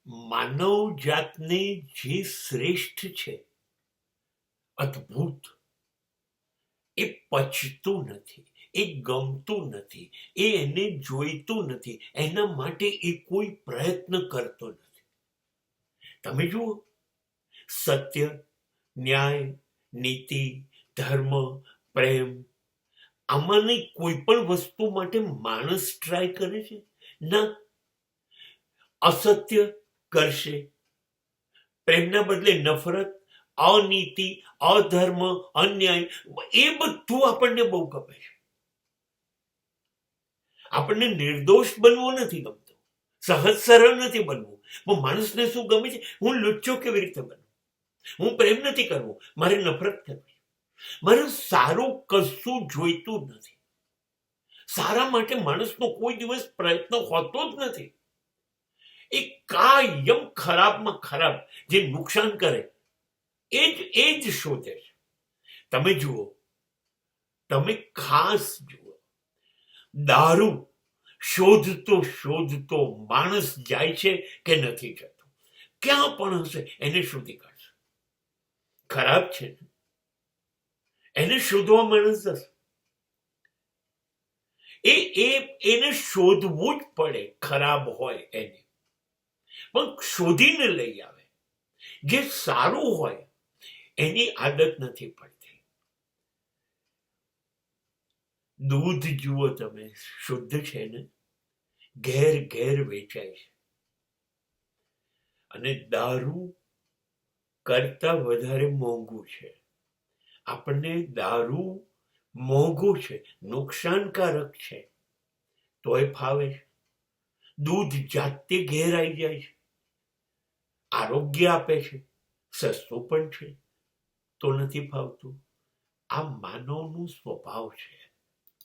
માનવ જાતને જે શ્રેષ્ઠ છે, અદ્ભુત, એ પચતું નથી, એ ગમતું નથી, એને જોઈતું નથી, એના માટે એ કોઈ પ્રયત્ન કરતો નથી. તમે જુઓ, સત્ય, ન્યાય, નીતિ, ધર્મ, પ્રેમ, આમાંની કોઈ પણ વસ્તુ માટે માણસ ટ્રાય કરે છે? ના. અસત્ય કરશે, પ્રેમના બદલે નફરત, અનીતિ, અધર્મ, અન્યાય, એ બધું આપણને બહુ ગમે છે. આપણને નિર્દોષ બનવું નથી ગમતું, સહજ સરળ નથી બનવું. પણ માણસને શું ગમે છે? હું લુચ્ચો કેવી રીતે બનવું, હું પ્રેમ નથી કરવું, મારે નફરત કરવી, મારે સારું કશું જોઈતું જ નથી. સારા માટે માણસનો કોઈ દિવસ પ્રયત્ન હોતો જ નથી. એ કાયમ ખરાબમાં ખરાબ, જે નુકસાન કરે એ જ શોધે છે. તમે જુઓ, તમે ખાસ જુઓ, દારૂ શોધતો શોધતો માણસ જાય છે કે નથી જતો? ક્યાં પણ હશે એને શોધી કાઢશે. ખરાબ છે ને, એને શોધવા માણસ જશે. એને શોધવું જ પડે, ખરાબ હોય એને, પણ શોધીને લઈ આવે. જે સારું હોય એની આદત નથી પડતી. દૂધ જુઓ તમે, શુદ્ધ છે ને, ઘેર ઘેર વેચાય છે. અને દારૂ કરતા વધારે મોંઘું છે. આપણને દારૂ મોંઘું છે, નુકસાનકારક છે, તોય ફાવે છે. દૂધ જાતે ઘેર આવી જાય છે, આરોગ્ય આપે છે, સસ્તું પણ છે, તો નથી ફાવતું. આ માનવનું સ્વભાવ છે.